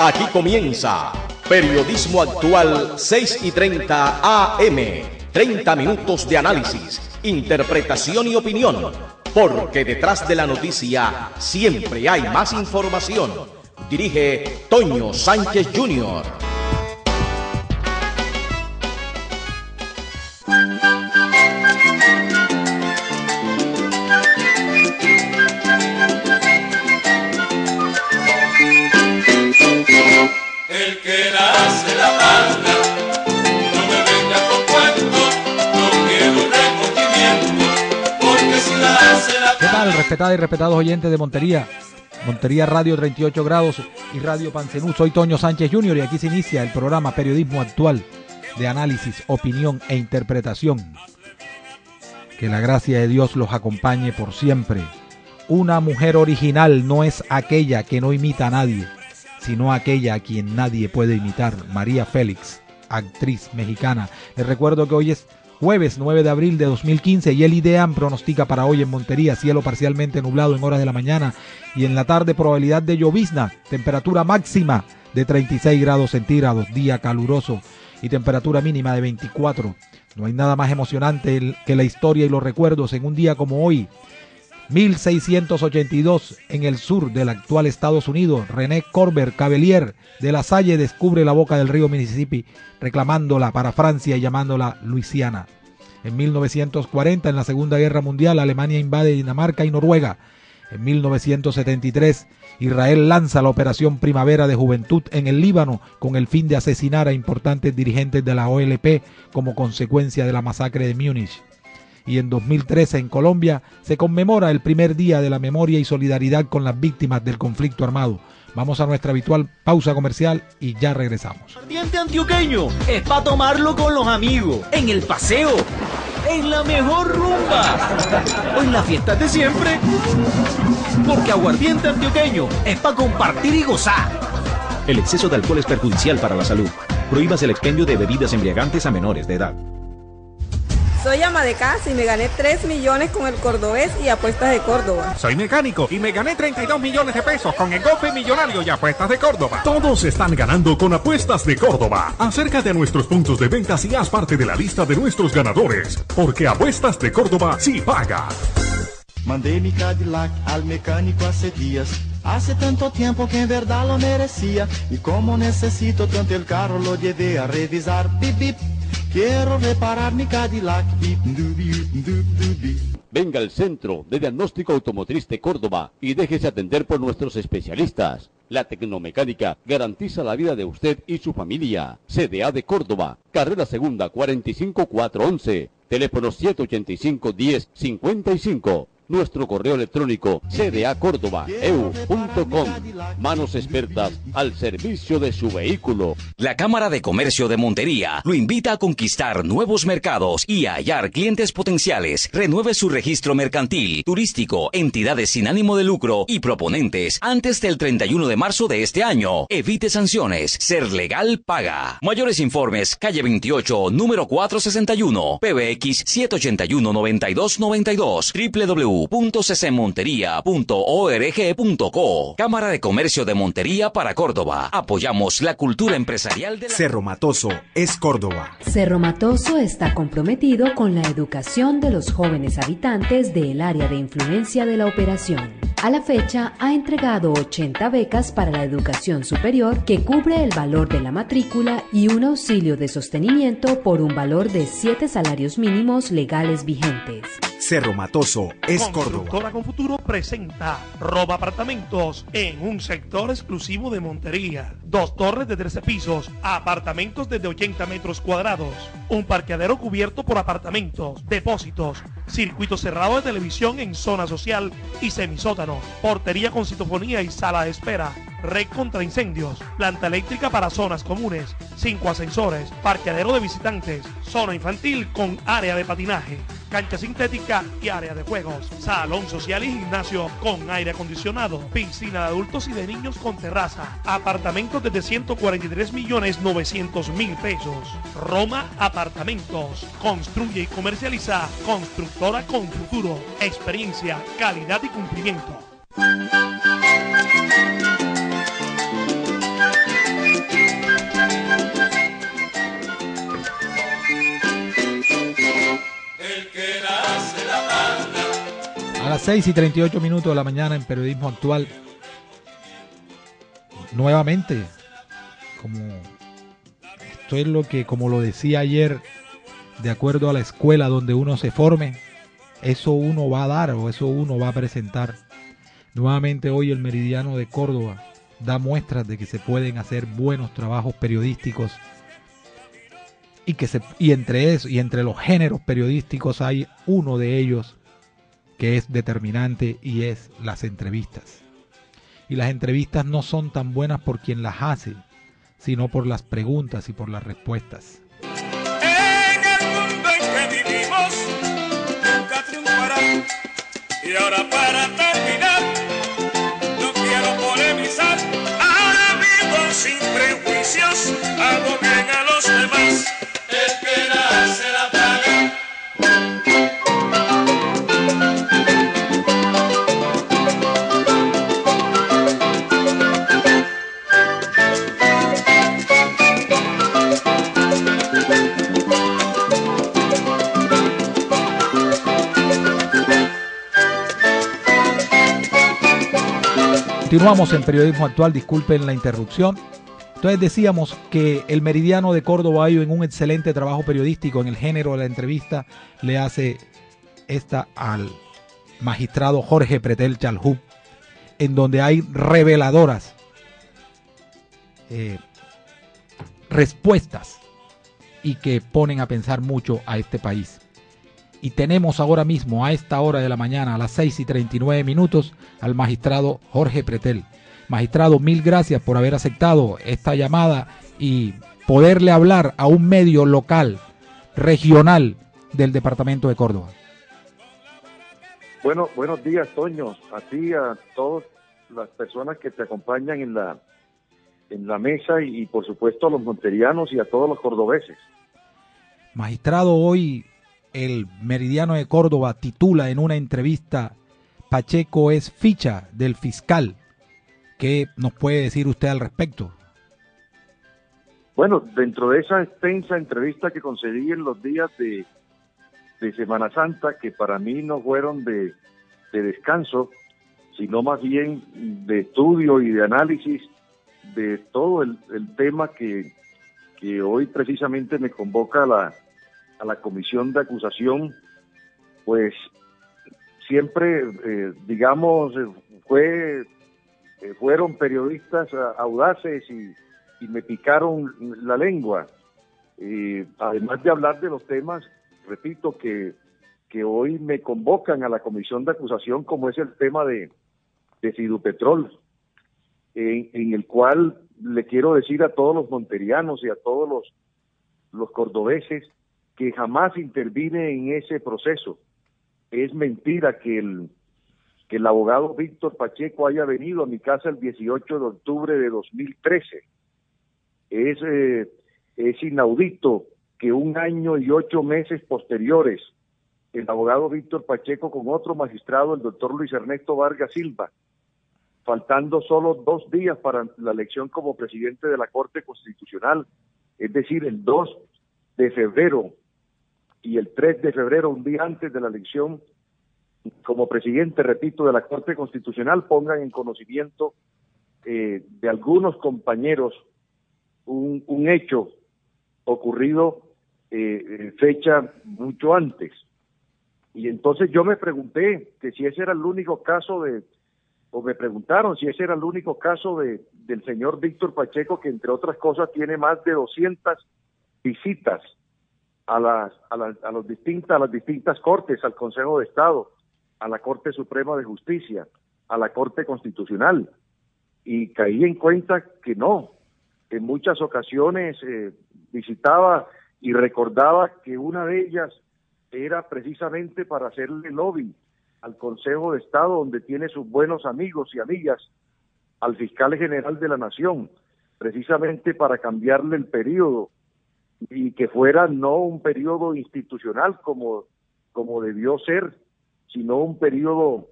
Aquí comienza Periodismo Actual 6:30 AM. 30 minutos de análisis, interpretación y opinión. Porque detrás de la noticia siempre hay más información. Dirige Toño Sánchez Jr. El que nace la palma, no me venga con cuentos, no quiero recogimiento, porque si la hace la palma... ¿Qué tal, respetadas y respetados oyentes de Montería Radio 38 grados y Radio Pancenú? Soy Toño Sánchez Jr. y aquí se inicia el programa Periodismo Actual de análisis, opinión e interpretación. Que la gracia de Dios los acompañe por siempre. Una mujer original no es aquella que no imita a nadie, sino aquella a quien nadie puede imitar. María Félix, actriz mexicana. Les recuerdo que hoy es jueves 9 de abril de 2015 y el IDEAM pronostica para hoy en Montería cielo parcialmente nublado en horas de la mañana y en la tarde probabilidad de llovizna, temperatura máxima de 36 grados centígrados, día caluroso y temperatura mínima de 24. No hay nada más emocionante que la historia y los recuerdos en un día como hoy. 1682, en el sur del actual Estados Unidos, René Corber Cavelier de La Salle descubre la boca del río Mississippi, reclamándola para Francia y llamándola Luisiana. En 1940, en la Segunda Guerra Mundial, Alemania invade Dinamarca y Noruega. En 1973, Israel lanza la Operación Primavera de Juventud en el Líbano con el fin de asesinar a importantes dirigentes de la OLP como consecuencia de la masacre de Múnich. Y en 2013 en Colombia se conmemora el primer día de la memoria y solidaridad con las víctimas del conflicto armado. Vamos a nuestra habitual pausa comercial y ya regresamos. Aguardiente antioqueño es para tomarlo con los amigos, en el paseo, en la mejor rumba o en las fiestas de siempre. Porque aguardiente antioqueño es para compartir y gozar. El exceso de alcohol es perjudicial para la salud. Prohíbas el expendio de bebidas embriagantes a menores de edad. Soy ama de casa y me gané 3 millones con el Cordobés y Apuestas de Córdoba. Soy mecánico y me gané 32 millones de pesos con el Golpe Millonario y Apuestas de Córdoba. Todos están ganando con Apuestas de Córdoba. Acércate a nuestros puntos de ventas y haz parte de la lista de nuestros ganadores, porque Apuestas de Córdoba sí paga. Mandei mi Cadillac al mecánico hace días. Hace tanto tiempo que en verdad lo merecía. Y como necesito tanto el carro, lo llevé a revisar. Bip, bip. Quiero reparar mi Cadillac. Venga al Centro de Diagnóstico Automotriz de Córdoba y déjese atender por nuestros especialistas. La tecnomecánica garantiza la vida de usted y su familia. CDA de Córdoba, carrera segunda 45411, teléfono 785-1055. Nuestro correo electrónico cdacórdobaeu.com. Manos expertas al servicio de su vehículo. La Cámara de Comercio de Montería lo invita a conquistar nuevos mercados y a hallar clientes potenciales. Renueve su registro mercantil, turístico, entidades sin ánimo de lucro y proponentes antes del 31 de marzo de este año. Evite sanciones. Ser legal paga. Mayores informes, calle 28, número 461, PBX 781-9292, www.ccmonteria.org.co. Cámara de Comercio de Montería para Córdoba. Apoyamos la cultura empresarial de la... Cerro Matoso es Córdoba. Cerro Matoso está comprometido con la educación de los jóvenes habitantes del área de influencia de la operación. A la fecha, ha entregado 80 becas para la educación superior que cubre el valor de la matrícula y un auxilio de sostenimiento por un valor de 7 salarios mínimos legales vigentes. Cerro Matoso es Córdoba. Constructora con Futuro presenta Roba Apartamentos en un sector exclusivo de Montería. 2 torres de 13 pisos, apartamentos desde 80 metros cuadrados, un parqueadero cubierto por apartamentos, depósitos, circuito cerrado de televisión en zona social y semisótano, portería con citofonía y sala de espera, red contra incendios, planta eléctrica para zonas comunes, 5 ascensores, parqueadero de visitantes, zona infantil con área de patinaje, cancha sintética y área de juegos, salón social y gimnasio con aire acondicionado, piscina de adultos y de niños con terraza, apartamentos desde 143.900.000 pesos. Roma Apartamentos, construye y comercializa. Constructora con Futuro, experiencia, calidad y cumplimiento. 6:38 de la mañana en Periodismo Actual. Nuevamente, como lo decía ayer, de acuerdo a la escuela donde uno se forme, eso uno va a dar o eso uno va a presentar. Nuevamente hoy el Meridiano de Córdoba da muestras de que se pueden hacer buenos trabajos periodísticos y entre los géneros periodísticos hay uno de ellos que es determinante y es las entrevistas. Y las entrevistas no son tan buenas por quien las hace, sino por las preguntas y por las respuestas. En el mundo en que vivimos nunca triunfará. Y ahora para terminar, no quiero polemizar. Ahora vivo sin prejuicios, hago bien a los demás. El que nace la paga. Continuamos en Periodismo Actual, disculpen la interrupción. Entonces decíamos que el Meridiano de Córdoba ha ido en un excelente trabajo periodístico en el género de la entrevista. Le hace esta al magistrado Jorge Pretel Chalhub, en donde hay reveladoras respuestas y que ponen a pensar mucho a este país. Y tenemos ahora mismo, a esta hora de la mañana, a las 6:39, al magistrado Jorge Pretel. Magistrado, mil gracias por haber aceptado esta llamada y poderle hablar a un medio local, regional del departamento de Córdoba. Bueno, buenos días, Toño, a ti, a todas las personas que te acompañan en la mesa y por supuesto a los monterianos y a todos los cordobeses. Magistrado, hoy el Meridiano de Córdoba titula en una entrevista: Pacheco es ficha del fiscal. ¿Qué nos puede decir usted al respecto? Bueno, dentro de esa extensa entrevista que concedí en los días de Semana Santa, que para mí no fueron de descanso, sino más bien de estudio y de análisis de todo el tema que hoy precisamente me convoca a la comisión de acusación, pues siempre, fueron periodistas audaces y me picaron la lengua. Además de hablar de los temas, repito, que hoy me convocan a la comisión de acusación, como es el tema de Fidupetrol, en el cual le quiero decir a todos los monterianos y a todos los cordobeses que jamás intervine en ese proceso. Es mentira que el abogado Víctor Pacheco haya venido a mi casa el 18 de octubre de 2013. Es inaudito que un año y 8 meses posteriores, el abogado Víctor Pacheco con otro magistrado, el doctor Luis Ernesto Vargas Silva, faltando solo 2 días para la elección como presidente de la Corte Constitucional, es decir, el 2 de febrero y el 3 de febrero, un día antes de la elección, como presidente, repito, de la Corte Constitucional, pongan en conocimiento de algunos compañeros un hecho ocurrido fecha mucho antes. Y entonces yo me pregunté que si ese era el único caso me preguntaron si ese era el único caso del señor Víctor Pacheco, que entre otras cosas tiene más de 200 visitas a las distintas cortes, al Consejo de Estado, a la Corte Suprema de Justicia, a la Corte Constitucional, y caí en cuenta que no. En muchas ocasiones visitaba y recordaba que una de ellas era precisamente para hacerle lobby al Consejo de Estado, donde tiene sus buenos amigos y amigas, al fiscal general de la Nación, precisamente para cambiarle el periodo y que fuera no un periodo institucional como debió ser, sino un periodo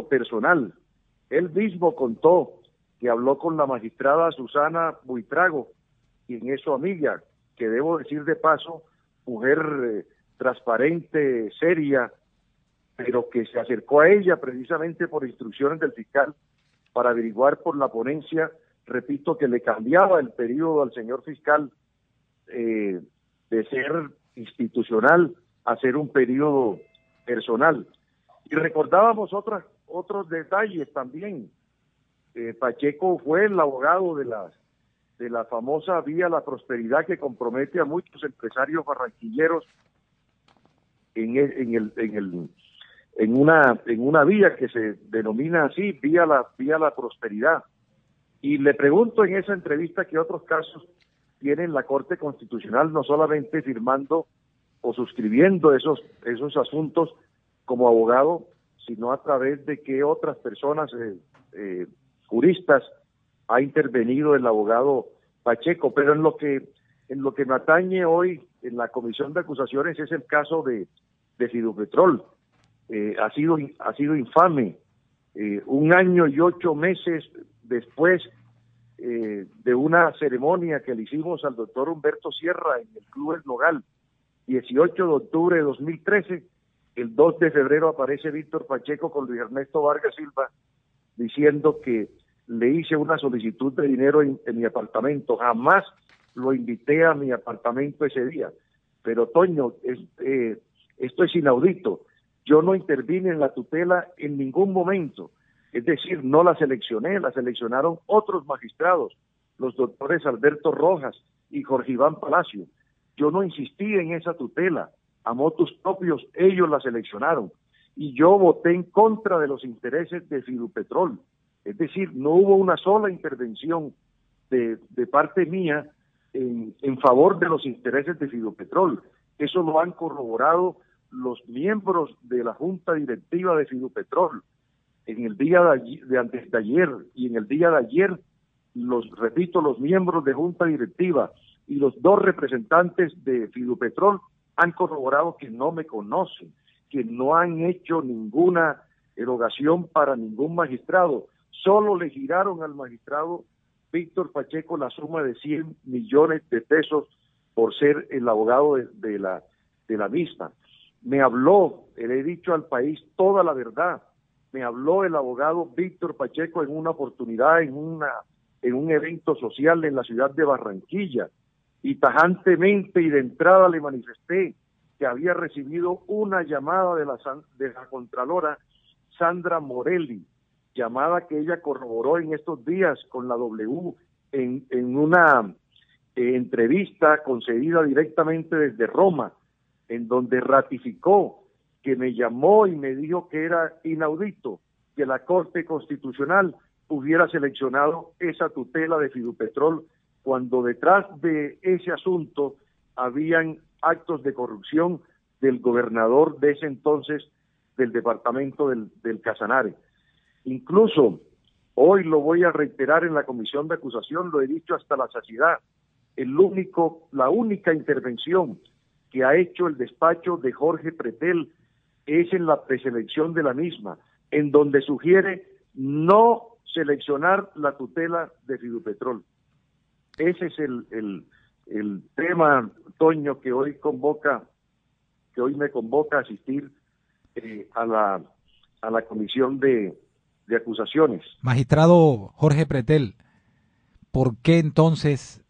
personal. Él mismo contó que habló con la magistrada Susana Buitrago, quien es su amiga, que debo decir de paso, mujer transparente, seria, pero que se acercó a ella precisamente por instrucciones del fiscal para averiguar por la ponencia, repito, que le cambiaba el periodo al señor fiscal de ser institucional a ser un periodo personal. Y recordábamos otros detalles también. Pacheco fue el abogado de la famosa vía La Prosperidad, que compromete a muchos empresarios barranquilleros en una vía que se denomina así, vía la Prosperidad. Y le pregunto en esa entrevista qué otros casos tiene la Corte Constitucional, no solamente firmando o suscribiendo esos asuntos como abogado, sino a través de qué otras personas juristas ha intervenido el abogado Pacheco. Pero en lo que me atañe hoy en la comisión de acusaciones es el caso de Fidupetrol. Ha sido infame. 1 año y 8 meses después de una ceremonia que le hicimos al doctor Humberto Sierra en el Club El Nogal, 18 de octubre de 2013, el 2 de febrero aparece Víctor Pacheco con Luis Ernesto Vargas Silva diciendo que le hice una solicitud de dinero en mi apartamento. Jamás lo invité a mi apartamento ese día. Pero, Toño, esto es inaudito. Yo no intervine en la tutela en ningún momento. Es decir, no la seleccioné, la seleccionaron otros magistrados, los doctores Alberto Rojas y Jorge Iván Palacio. Yo no insistí en esa tutela, a motus propios ellos la seleccionaron, y yo voté en contra de los intereses de Fidupetrol. Es decir, no hubo una sola intervención de parte mía en favor de los intereses de Fidupetrol. Eso lo han corroborado los miembros de la Junta Directiva de Fidupetrol. En el día de antes de ayer y en el día de ayer, los miembros de Junta Directiva y los 2 representantes de Fidupetrol han corroborado que no me conocen, que no han hecho ninguna erogación para ningún magistrado. Solo le giraron al magistrado Víctor Pacheco la suma de 100 millones de pesos por ser el abogado de la misma. Me habló, le he dicho al país toda la verdad, me habló el abogado Víctor Pacheco en una oportunidad, en un evento social en la ciudad de Barranquilla, y tajantemente y de entrada le manifesté que había recibido una llamada de la Contralora Sandra Morelli, llamada que ella corroboró en estos días con la W en una entrevista concedida directamente desde Roma, en donde ratificó que me llamó y me dijo que era inaudito que la Corte Constitucional hubiera seleccionado esa tutela de Fidupetrol cuando detrás de ese asunto habían actos de corrupción del gobernador de ese entonces del departamento del Casanare. Incluso hoy lo voy a reiterar en la comisión de acusación, lo he dicho hasta la saciedad, la única intervención que ha hecho el despacho de Jorge Pretel es en la preselección de la misma, en donde sugiere no seleccionar la tutela de Fidupetrol. Ese es el tema, Toño, que hoy me convoca a asistir a la comisión de acusaciones. Magistrado Jorge Pretel, ¿por qué entonces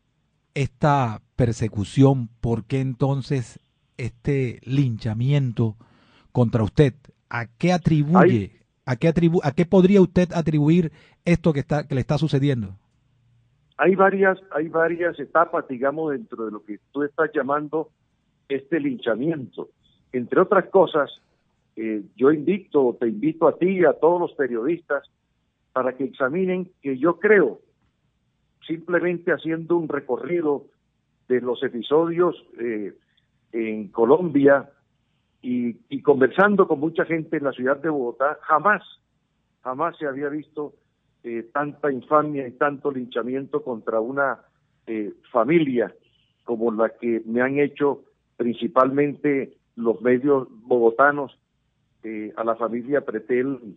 esta persecución? ¿Por qué entonces este linchamiento contra usted? ¿A qué atribuye? ¿A qué podría usted atribuir esto que le está sucediendo? Hay varias etapas, digamos, dentro de lo que tú estás llamando este linchamiento. Entre otras cosas, yo te invito a ti y a todos los periodistas para que examinen que yo creo, simplemente haciendo un recorrido de los episodios en Colombia y conversando con mucha gente en la ciudad de Bogotá, jamás se había visto tanta infamia y tanto linchamiento contra una familia como la que me han hecho principalmente los medios bogotanos, a la familia Pretel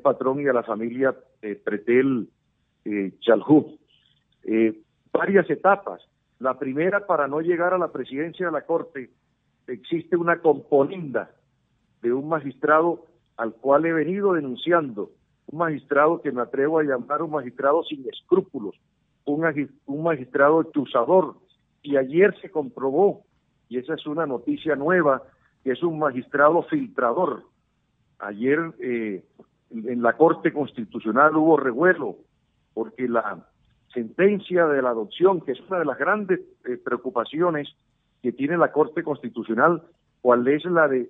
Patrón y a la familia Pretel Chalhú. Varias etapas. La primera, para no llegar a la presidencia de la Corte, existe una componenda de un magistrado al cual he venido denunciando, un magistrado que me atrevo a llamar un magistrado sin escrúpulos, un magistrado chuzador, y ayer se comprobó, y esa es una noticia nueva, que es un magistrado filtrador. Ayer en la Corte Constitucional hubo revuelo, porque la sentencia de la adopción, que es una de las grandes preocupaciones que tiene la Corte Constitucional, cuál es la de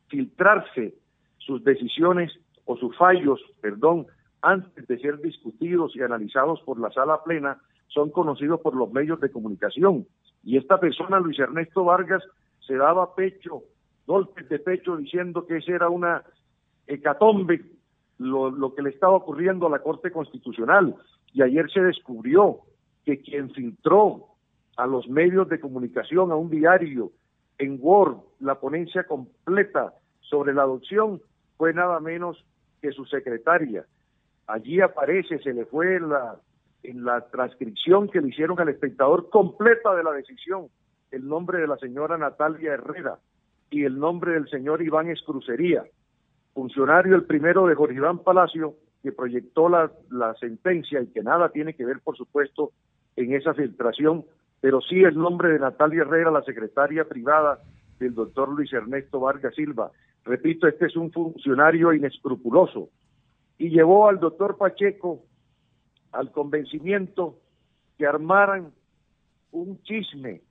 filtrarse sus decisiones o sus fallos, antes de ser discutidos y analizados por la sala plena, son conocidos por los medios de comunicación. Y esta persona, Luis Ernesto Vargas, se daba golpes de pecho, diciendo que esa era una hecatombe lo que le estaba ocurriendo a la Corte Constitucional. Y ayer se descubrió que quien filtró a los medios de comunicación, a un diario, en Word, la ponencia completa sobre la adopción, fue nada menos que su secretaria. Allí aparece, se le fue en la transcripción que le hicieron al espectador completa de la decisión, el nombre de la señora Natalia Herrera y el nombre del señor Iván Escrucería, funcionario el primero de Jorge Iván Palacio, que proyectó la sentencia y que nada tiene que ver, por supuesto, en esa filtración, pero sí el nombre de Natalia Herrera, la secretaria privada del doctor Luis Ernesto Vargas Silva. Repito, este es un funcionario inescrupuloso, y llevó al doctor Pacheco al convencimiento que armaran un chisme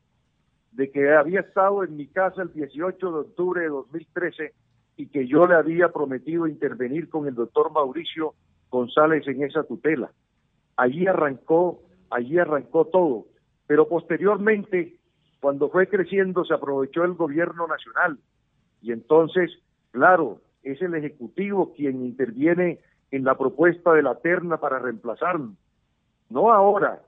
de que había estado en mi casa el 18 de octubre de 2013 y que yo le había prometido intervenir con el doctor Mauricio González en esa tutela. Allí arrancó todo, pero posteriormente, cuando fue creciendo, se aprovechó el gobierno nacional, y entonces, claro, es el Ejecutivo quien interviene en la propuesta de la terna para reemplazarlo, no ahora,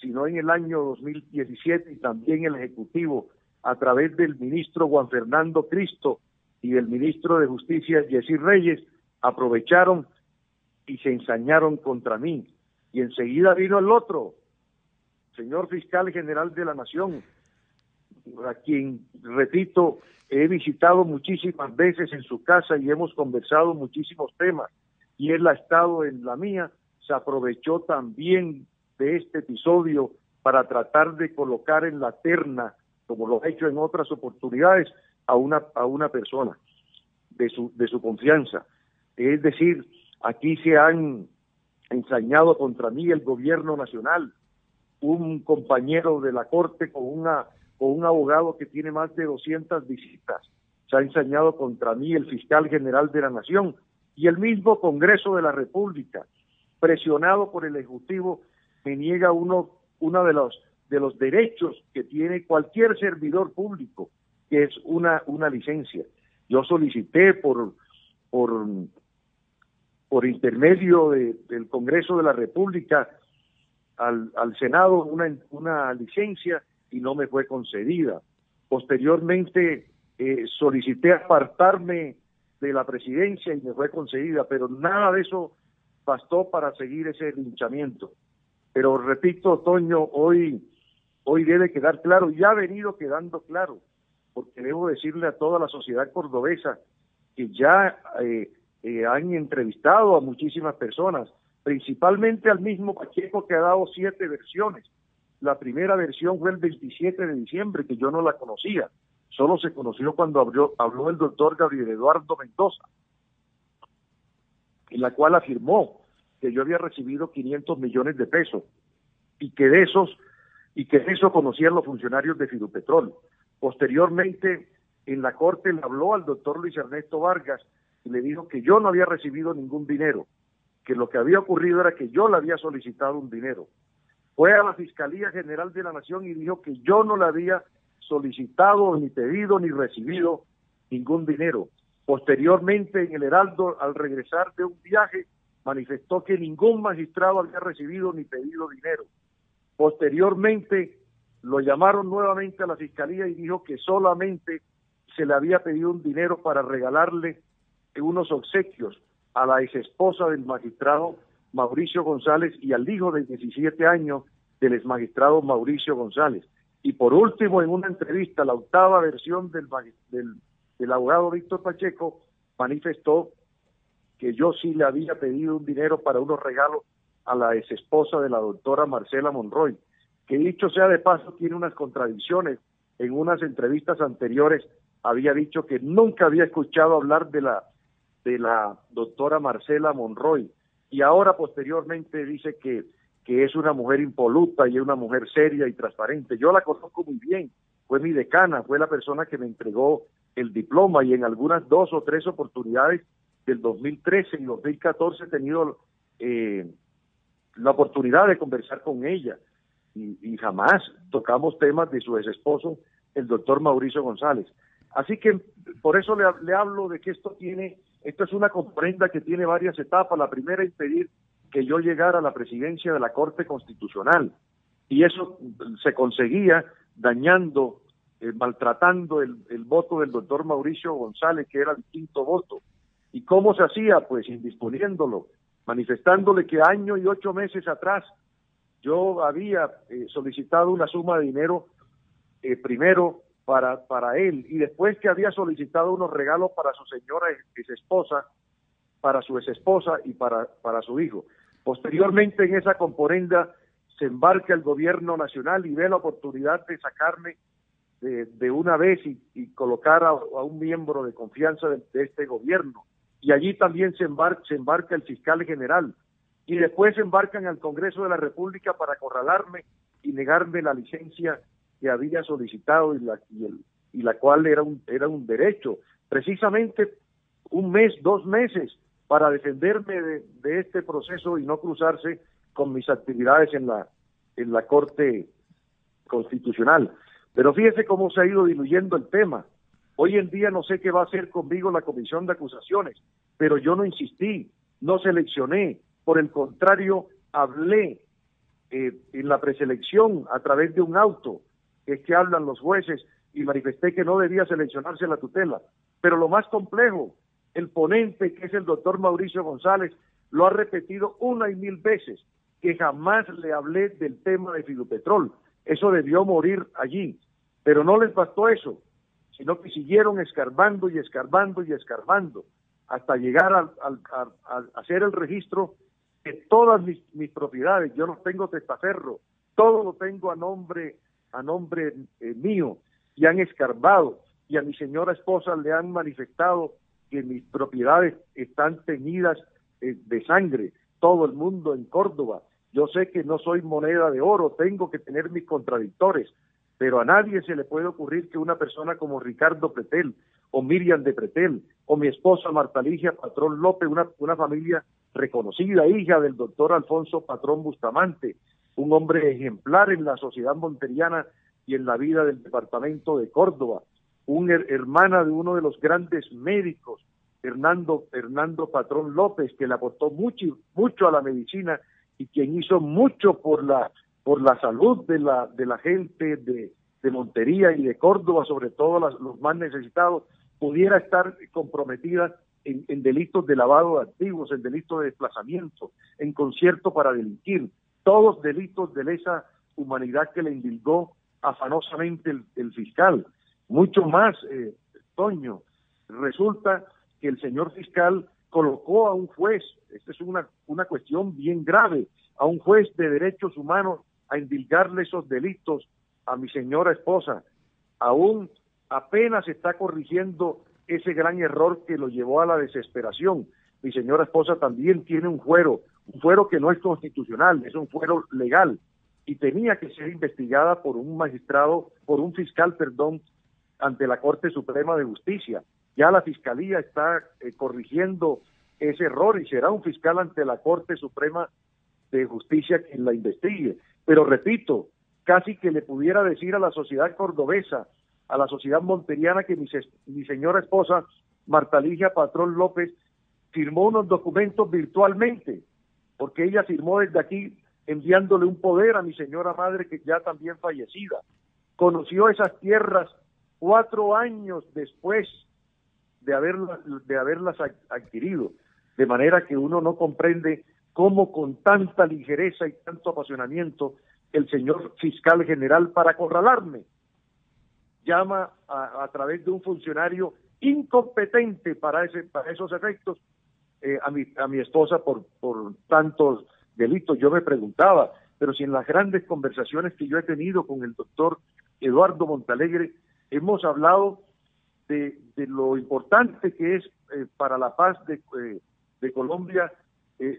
sino en el año 2017, y también el Ejecutivo, a través del ministro Juan Fernando Cristo y del ministro de Justicia, Jessy Reyes, aprovecharon y se ensañaron contra mí. Y enseguida vino el otro, señor fiscal general de la Nación, a quien, repito, he visitado muchísimas veces en su casa y hemos conversado muchísimos temas, y él ha estado en la mía. Se aprovechó también de este episodio para tratar de colocar en la terna, como lo ha hecho en otras oportunidades, a una persona de su confianza. Es decir, aquí se han ensañado contra mí el gobierno nacional, un compañero de la Corte con un abogado que tiene más de 200 visitas, se ha ensañado contra mí el fiscal general de la Nación, y el mismo Congreso de la República, presionado por el Ejecutivo, me niega uno de los derechos que tiene cualquier servidor público, que es una licencia. Yo solicité por intermedio del Congreso de la República al Senado una licencia y no me fue concedida. Posteriormente solicité apartarme de la presidencia y me fue concedida, pero nada de eso bastó para seguir ese linchamiento. Pero repito, Toño, hoy debe quedar claro, y ha venido quedando claro, porque debo decirle a toda la sociedad cordobesa que ya han entrevistado a muchísimas personas, principalmente al mismo Pacheco, que ha dado 7 versiones. La primera versión fue el 27 de diciembre, que yo no la conocía. Solo se conoció cuando habló el doctor Gabriel Eduardo Mendoza, en la cual afirmó que yo había recibido 500 millones de pesos y que de eso conocían los funcionarios de Fidupetrol. Posteriormente, en la Corte le habló al doctor Luis Ernesto Vargas y le dijo que yo no había recibido ningún dinero, que lo que había ocurrido era que yo le había solicitado un dinero. Fue a la Fiscalía General de la Nación y dijo que yo no le había solicitado, ni pedido, ni recibido ningún dinero. Posteriormente, en el Heraldo, al regresar de un viaje, manifestó que ningún magistrado había recibido ni pedido dinero. Posteriormente, lo llamaron nuevamente a la Fiscalía y dijo que solamente se le había pedido un dinero para regalarle unos obsequios a la exesposa del magistrado Mauricio González y al hijo de 17 años del exmagistrado Mauricio González. Y por último, en una entrevista, la 8ª versión el abogado Víctor Pacheco manifestó que yo sí le había pedido un dinero para unos regalos a la exesposa de la doctora Marcela Monroy, que dicho sea de paso tiene unas contradicciones. En unas entrevistas anteriores había dicho que nunca había escuchado hablar de la doctora Marcela Monroy, y ahora posteriormente dice que es una mujer impoluta y es una mujer seria y transparente. Yo la conozco muy bien, fue mi decana, fue la persona que me entregó el diploma, y en algunas 2 o 3 oportunidades del 2013 y 2014 he tenido la oportunidad de conversar con ella, y jamás tocamos temas de su ex esposo, el doctor Mauricio González. Así que por eso le hablo de que esto es una componenda que tiene varias etapas. La primera, impedir que yo llegara a la presidencia de la Corte Constitucional, y eso se conseguía dañando, maltratando el voto del doctor Mauricio González, que era el 5º voto. ¿Y cómo se hacía? Pues indisponiéndolo, manifestándole que año y 8 meses atrás yo había solicitado una suma de dinero primero para él, y después que había solicitado unos regalos para su señora exesposa, para su exesposa y para su hijo. Posteriormente, en esa componenda se embarca el gobierno nacional y ve la oportunidad de sacarme de una vez y colocar a un miembro de confianza de este gobierno. Y allí también se embarca el fiscal general, y después se embarcan al Congreso de la República para acorralarme y negarme la licencia que había solicitado y la cual era un derecho. Precisamente 1 mes, 2 meses para defenderme de este proceso y no cruzarse con mis actividades en la Corte Constitucional. Pero fíjese cómo se ha ido diluyendo el tema. Hoy en día no sé qué va a hacer conmigo la comisión de acusaciones, pero yo no insistí, no seleccioné, por el contrario, hablé en la preselección a través de un auto, que es que hablan los jueces, y manifesté que no debía seleccionarse la tutela. Pero lo más complejo, el ponente, que es el doctor Mauricio González, lo ha repetido 1 y 1000 veces, que jamás le hablé del tema de Fidupetrol. Eso debió morir allí. Pero no les bastó eso, sino que siguieron escarbando y escarbando y escarbando, hasta llegar a hacer el registro de todas mis propiedades. Yo no tengo testaferro, todo lo tengo a nombre mío, y han escarbado, y a mi señora esposa le han manifestado que mis propiedades están teñidas de sangre. Todo el mundo en Córdoba, yo sé que no soy moneda de oro, tengo que tener mis contradictores, pero a nadie se le puede ocurrir que una persona como Ricardo Pretel, o Miriam de Pretel, o mi esposa Marta Ligia Patrón López, una familia reconocida, hija del doctor Alfonso Patrón Bustamante, un hombre ejemplar en la sociedad monteriana y en la vida del departamento de Córdoba, hermana de uno de los grandes médicos, Hernando Patrón López, que le aportó mucho a la medicina y quien hizo mucho por la salud de la gente de Montería y de Córdoba, sobre todo los más necesitados, pudiera estar comprometida en delitos de lavado de activos, en delitos de desplazamiento, en concierto para delinquir, todos delitos de lesa humanidad que le indilgó afanosamente el fiscal. Mucho más, Toño, resulta que el señor fiscal colocó a un juez, esta es una cuestión bien grave, a un juez de derechos humanos a indilgarle esos delitos a mi señora esposa. Aún apenas está corrigiendo ese gran error que lo llevó a la desesperación. Mi señora esposa también tiene un fuero que no es constitucional, es un fuero legal, y tenía que ser investigada por un fiscal, ante la Corte Suprema de Justicia. Ya la Fiscalía está corrigiendo ese error y será un fiscal ante la Corte Suprema de Justicia quien la investigue. Pero repito, casi que le pudiera decir a la sociedad cordobesa, a la sociedad monteriana, que mi señora esposa, Marta Ligia Patrón López, firmó unos documentos virtualmente, porque ella firmó desde aquí enviándole un poder a mi señora madre, que ya también fallecida. Conoció esas tierras 4 años después de haberlas adquirido, de manera que uno no comprende cómo con tanta ligereza y tanto apasionamiento el señor fiscal general, para acorralarme, llama a través de un funcionario incompetente para esos efectos a mi esposa por tantos delitos. Yo me preguntaba, pero si en las grandes conversaciones que yo he tenido con el doctor Eduardo Montalegre hemos hablado de lo importante que es para la paz de Colombia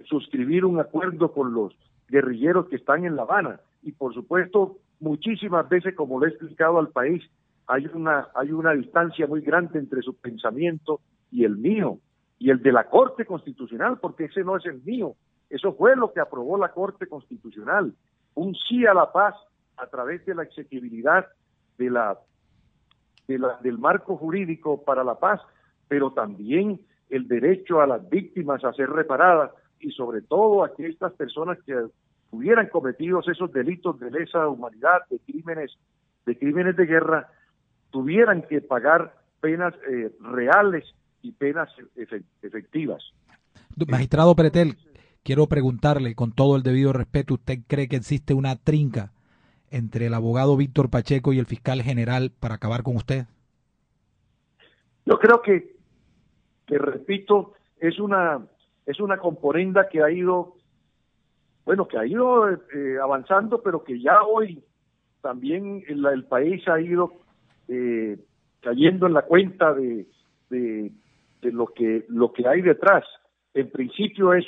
suscribir un acuerdo con los guerrilleros que están en La Habana, y por supuesto muchísimas veces, como lo he explicado al país, hay una distancia muy grande entre su pensamiento y el mío, y el de la Corte Constitucional, porque ese no es el mío, eso fue lo que aprobó la Corte Constitucional, un sí a la paz a través de la exequibilidad del marco jurídico para la paz, pero también el derecho a las víctimas a ser reparadas, y sobre todo a que estas personas que hubieran cometido esos delitos de lesa humanidad, de crímenes de guerra, tuvieran que pagar penas reales y penas efectivas. Magistrado Pretel, quiero preguntarle con todo el debido respeto, ¿usted cree que existe una trinca entre el abogado Víctor Pacheco y el fiscal general para acabar con usted? Yo creo que repito, es una componenda que ha ido avanzando, pero que ya hoy también el país ha ido cayendo en la cuenta de lo que hay detrás. En principio es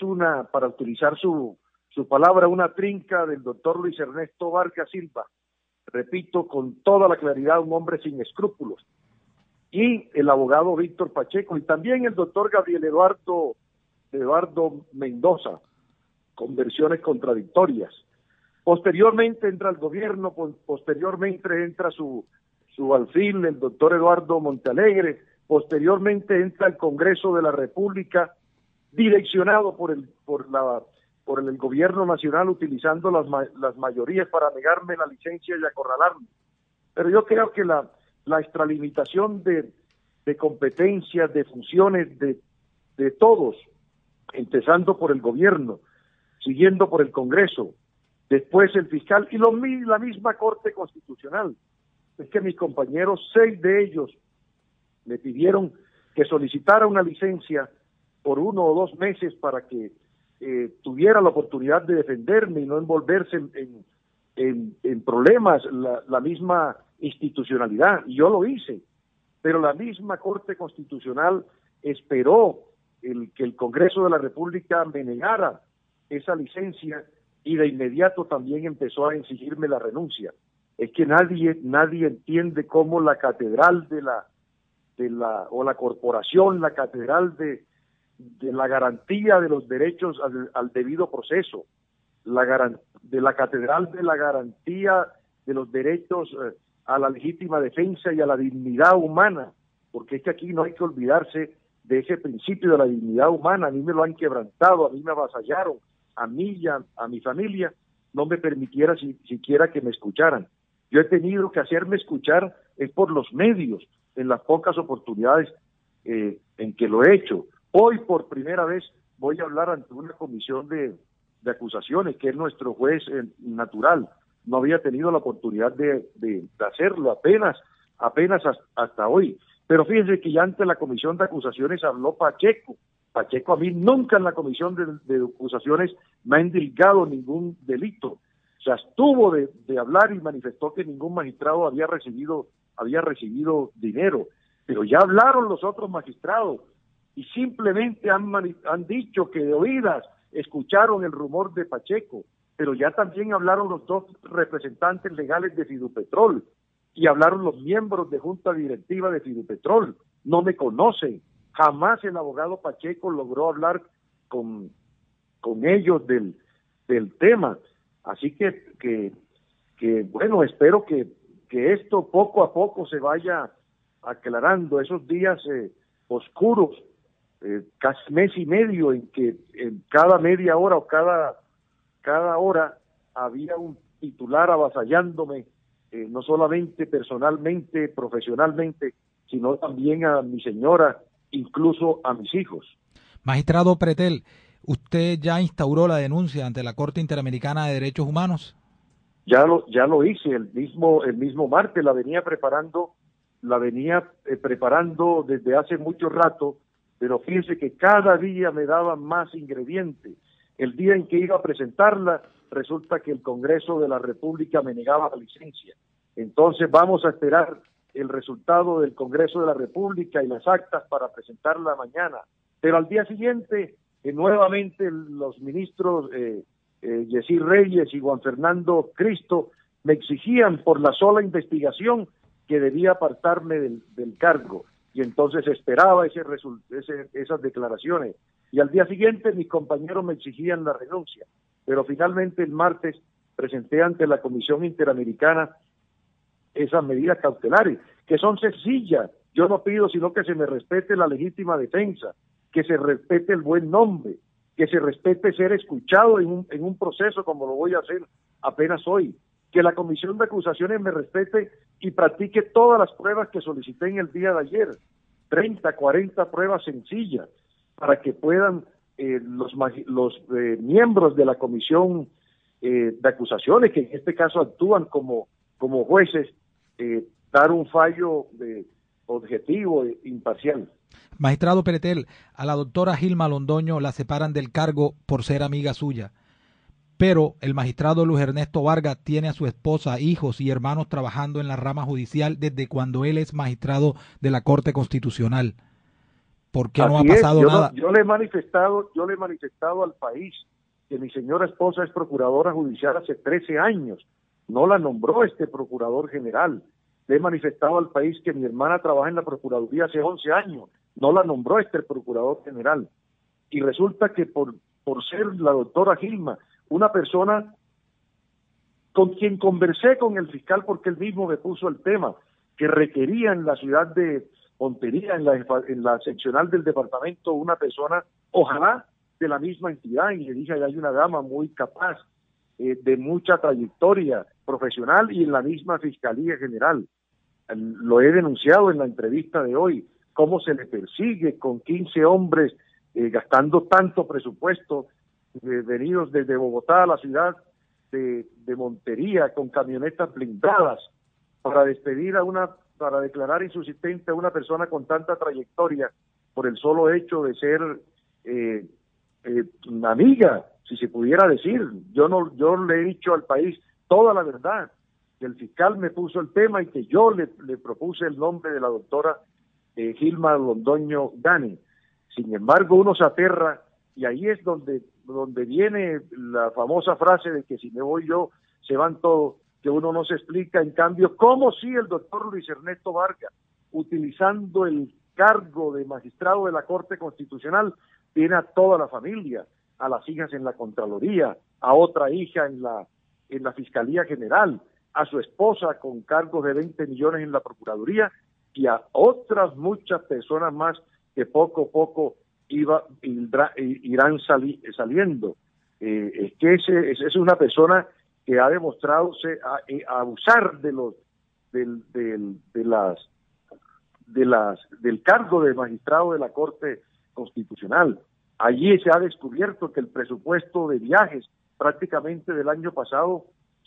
para utilizar su palabra, una trinca del doctor Luis Ernesto Vargas Silva, repito con toda la claridad, un hombre sin escrúpulos, y el abogado Víctor Pacheco, y también el doctor Gabriel Eduardo Mendoza, con versiones contradictorias. Posteriormente entra el gobierno, posteriormente entra su alfil, el doctor Eduardo Montalegre, posteriormente entra el Congreso de la República, direccionado por el gobierno nacional, utilizando las mayorías para negarme la licencia y acorralarme. Pero yo creo que la extralimitación de competencias, de funciones de todos, empezando por el gobierno, siguiendo por el Congreso, después el fiscal y la misma Corte Constitucional. Es que mis compañeros, 6 de ellos, me pidieron que solicitara una licencia por 1 o 2 meses para que tuviera la oportunidad de defenderme y no envolverse en problemas, la misma institucionalidad, y yo lo hice, pero la misma Corte Constitucional esperó que el Congreso de la República me negara esa licencia y de inmediato también empezó a exigirme la renuncia. Es que nadie entiende cómo la catedral o la corporación, la catedral de la garantía de los derechos al debido proceso, de la catedral de la garantía de los derechos a la legítima defensa y a la dignidad humana, porque es que aquí no hay que olvidarse de ese principio de la dignidad humana. A mí me lo han quebrantado, a mí me avasallaron, a mí y a mi familia no me permitiera siquiera que me escucharan. Yo he tenido que hacerme escuchar por los medios, en las pocas oportunidades en que lo he hecho. Hoy por primera vez voy a hablar ante una comisión de acusaciones, que es nuestro juez natural. No había tenido la oportunidad de hacerlo apenas hasta hoy. Pero fíjense que ya ante la comisión de acusaciones habló Pacheco. Pacheco a mí nunca en la comisión de acusaciones me ha indicado ningún delito. Se abstuvo de hablar y manifestó que ningún magistrado había recibido dinero. Pero ya hablaron los otros magistrados y simplemente han dicho que de oídas escucharon el rumor de Pacheco, pero ya también hablaron los 2 representantes legales de Fidupetrol y hablaron los miembros de junta directiva de Fidupetrol. No me conocen. Jamás el abogado Pacheco logró hablar con ellos del tema. Así que bueno, espero que esto poco a poco se vaya aclarando. Esos días oscuros, casi mes y medio, en que en cada media hora o cada hora había un titular avasallándome, no solamente personalmente, profesionalmente, sino también a mi señora, incluso a mis hijos. Magistrado Pretel, ¿usted ya instauró la denuncia ante la Corte Interamericana de Derechos Humanos? Ya lo hice el mismo martes, la venía preparando la venía preparando desde hace mucho rato, pero fíjense que cada día me daban más ingredientes. El día en que iba a presentarla, resulta que el Congreso de la República me negaba la licencia. Entonces vamos a esperar el resultado del Congreso de la República y las actas para presentarla mañana. Pero al día siguiente, nuevamente los ministros Yesí Reyes y Juan Fernando Cristo me exigían por la sola investigación que debía apartarme del cargo. Y entonces esperaba esas declaraciones. Y al día siguiente mis compañeros me exigían la renuncia. Pero finalmente el martes presenté ante la Comisión Interamericana esas medidas cautelares, que son sencillas. Yo no pido sino que se me respete la legítima defensa, que se respete el buen nombre, que se respete ser escuchado en un proceso como lo voy a hacer apenas hoy, que la Comisión de Acusaciones me respete y practique todas las pruebas que solicité en el día de ayer, 30, 40 pruebas sencillas, para que puedan los miembros de la Comisión de Acusaciones, que en este caso actúan como jueces, dar un fallo objetivo e imparcial. Magistrado Peretel, a la doctora Gilma Londoño la separan del cargo por ser amiga suya, pero el magistrado Luis Ernesto Vargas tiene a su esposa, hijos y hermanos trabajando en la rama judicial desde cuando él es magistrado de la Corte Constitucional. ¿Por qué no ha pasado nada? Yo le he manifestado al país que mi señora esposa es procuradora judicial hace 13 años. No la nombró este procurador general. Le he manifestado al país que mi hermana trabaja en la Procuraduría hace 11 años. No la nombró este procurador general. Y resulta que por ser la doctora Gilma, una persona con quien conversé con el fiscal porque él mismo me puso el tema, que requería en la ciudad de Montería, en la seccional del departamento, una persona, ojalá, de la misma entidad, y le dije, hay una dama muy capaz, de mucha trayectoria profesional y en la misma Fiscalía General. Lo he denunciado en la entrevista de hoy, cómo se le persigue con 15 hombres gastando tanto presupuesto, venidos desde Bogotá a la ciudad de Montería con camionetas blindadas para despedir para declarar insubsistente a una persona con tanta trayectoria por el solo hecho de ser una amiga, si se pudiera decir. Yo le he dicho al país toda la verdad, que el fiscal me puso el tema y que yo le propuse el nombre de la doctora Gilma Londoño Gani. Sin embargo, uno se aterra y ahí es donde viene la famosa frase de que si me voy yo, se van todos, que uno no se explica, en cambio, cómo si el doctor Luis Ernesto Vargas, utilizando el cargo de magistrado de la Corte Constitucional, tiene a toda la familia, a las hijas en la Contraloría, a otra hija en la Fiscalía General, a su esposa con cargos de 20 millones en la Procuraduría y a otras muchas personas más que poco a poco irán saliendo. Es que es una persona que ha demostrado abusar del cargo de magistrado de la Corte Constitucional. Allí se ha descubierto que el presupuesto de viajes prácticamente del año pasado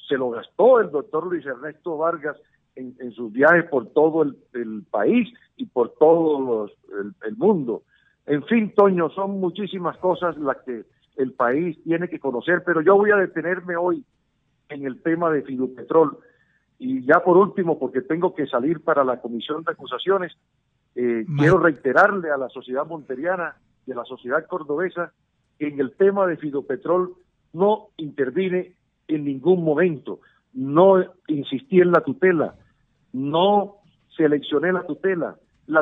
se lo gastó el doctor Luis Ernesto Vargas en sus viajes por todo el país y por todo el mundo. En fin, Toño, son muchísimas cosas las que el país tiene que conocer, pero yo voy a detenerme hoy en el tema de Fidupetrol. Y ya por último, porque tengo que salir para la Comisión de Acusaciones, quiero reiterarle a la sociedad monteriana y a la sociedad cordobesa que en el tema de Fidupetrol no intervine en ningún momento, no insistí en la tutela, no seleccioné la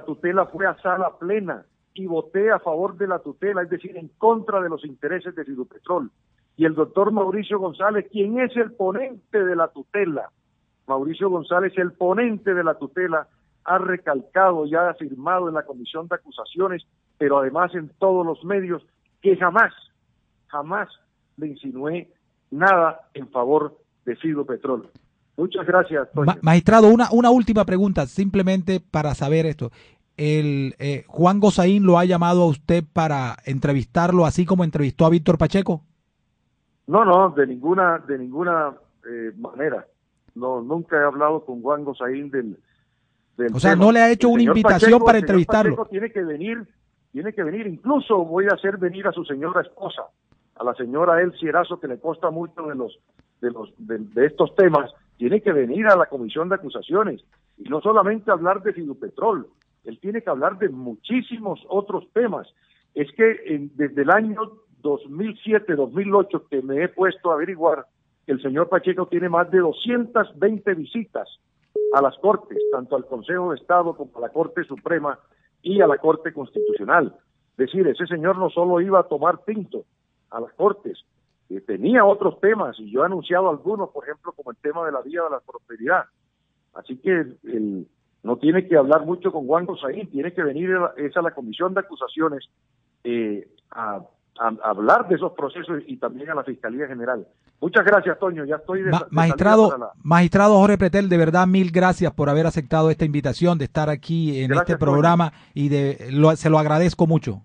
tutela fue a sala plena y voté a favor de la tutela, es decir, en contra de los intereses de Fidupetrol. Y el doctor Mauricio González, quien es el ponente de la tutela, Mauricio González, el ponente de la tutela, ha recalcado y ha afirmado en la Comisión de Acusaciones, pero además en todos los medios, que jamás le insinué nada en favor de Fidupetrol. Muchas gracias, Toño. Magistrado, una última pregunta, simplemente para saber esto. ¿Juan Gozaín lo ha llamado a usted para entrevistarlo, así como entrevistó a Víctor Pacheco? No, de ninguna manera. No, nunca he hablado con Juan Gozaín del O sea, tema. no le ha hecho El una señor invitación Pacheco, para el señor entrevistarlo. Pacheco tiene que venir, incluso voy a hacer venir a su señora esposa, a la señora Elsie Erazo, que le consta mucho de estos temas, tiene que venir a la comisión de acusaciones, y no solamente hablar de Fidupetrol, él tiene que hablar de muchísimos otros temas. Es que desde el año 2007-2008 que me he puesto a averiguar, el señor Pacheco tiene más de 220 visitas a las Cortes, tanto al Consejo de Estado como a la Corte Suprema y a la Corte Constitucional. Es decir, ese señor no solo iba a tomar tinto a las Cortes, tenía otros temas, y yo he anunciado algunos, por ejemplo, como el tema de la vía de la prosperidad. Así que no tiene que hablar mucho con Juan Gosaín, tiene que venir a la comisión de acusaciones a hablar de esos procesos, y también a la Fiscalía General. Muchas gracias, Toño, ya estoy Magistrado Jorge Pretel, de verdad, mil gracias por haber aceptado esta invitación de estar aquí en este programa, Toño. Y se lo agradezco mucho.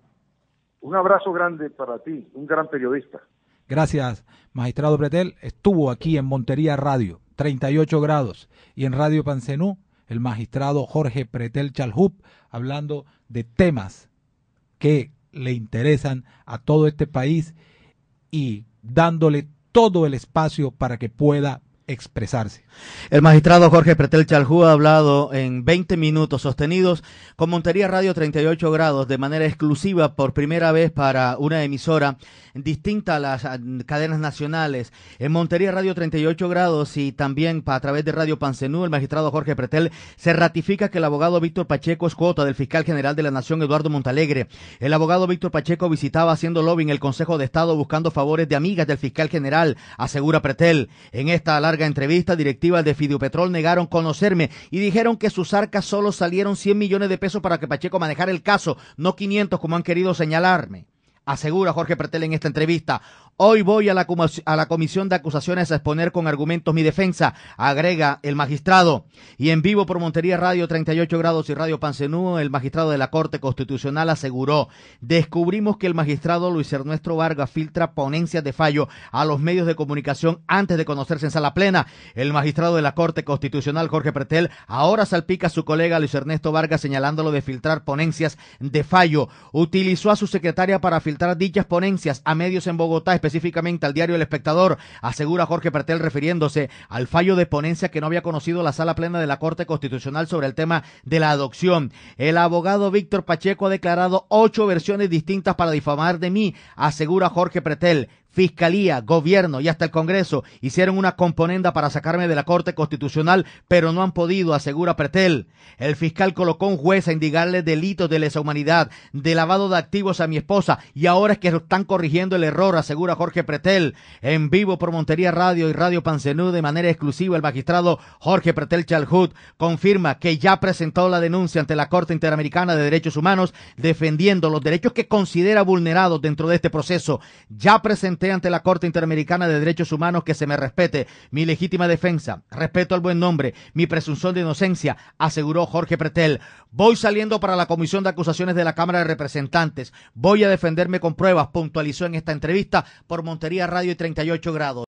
Un abrazo grande para ti, un gran periodista. Gracias, magistrado Pretel. Estuvo aquí en Montería Radio, 38 grados, y en Radio Pancenú, el magistrado Jorge Pretel Chalhub, hablando de temas que le interesan a todo este país y dándole todo el espacio para que pueda expresarse. El magistrado Jorge Pretel Chalhub ha hablado en 20 minutos sostenidos con Montería Radio 38 grados de manera exclusiva por primera vez para una emisora distinta a las cadenas nacionales. En Montería Radio 38 grados y también a través de Radio Pancenú, el magistrado Jorge Pretel se ratifica que el abogado Víctor Pacheco es cuota del fiscal general de la Nación, Eduardo Montalegre. El abogado Víctor Pacheco visitaba haciendo lobbying el Consejo de Estado buscando favores de amigas del fiscal general, asegura Pretel. En esta larga entrevista, directivas de Fidupetrol negaron conocerme y dijeron que sus arcas solo salieron 100 millones de pesos para que Pacheco manejara el caso, no 500 como han querido señalarme. Asegura Jorge Pretel en esta entrevista. Hoy voy a la comisión de acusaciones a exponer con argumentos mi defensa, agrega el magistrado. Y en vivo por Montería Radio 38 grados y Radio Pancenú, el magistrado de la Corte Constitucional aseguró: descubrimos que el magistrado Luis Ernesto Vargas filtra ponencias de fallo a los medios de comunicación antes de conocerse en sala plena. El magistrado de la Corte Constitucional, Jorge Pretel, ahora salpica a su colega Luis Ernesto Vargas señalándolo de filtrar ponencias de fallo. Utilizó a su secretaria para filtrar dichas ponencias a medios en Bogotá, específicamente al diario El Espectador, asegura Jorge Pretel refiriéndose al fallo de ponencia que no había conocido la sala plena de la Corte Constitucional sobre el tema de la adopción. El abogado Víctor Pacheco ha declarado 8 versiones distintas para difamar de mí, asegura Jorge Pretel. Fiscalía, gobierno y hasta el Congreso hicieron una componenda para sacarme de la Corte Constitucional, pero no han podido, asegura Pretel. El fiscal colocó un juez a indigarle delitos de lesa humanidad, de lavado de activos a mi esposa, y ahora es que están corrigiendo el error, asegura Jorge Pretel. En vivo por Montería Radio y Radio Pancenú, de manera exclusiva, el magistrado Jorge Pretel Chalhub confirma que ya presentó la denuncia ante la Corte Interamericana de Derechos Humanos, defendiendo los derechos que considera vulnerados dentro de este proceso. Ya presenté ante la Corte Interamericana de Derechos Humanos que se me respete mi legítima defensa, respeto al buen nombre, mi presunción de inocencia, aseguró Jorge Pretel. Voy saliendo para la Comisión de Acusaciones de la Cámara de Representantes. Voy a defenderme con pruebas, puntualizó en esta entrevista por Montería Radio y 38 grados.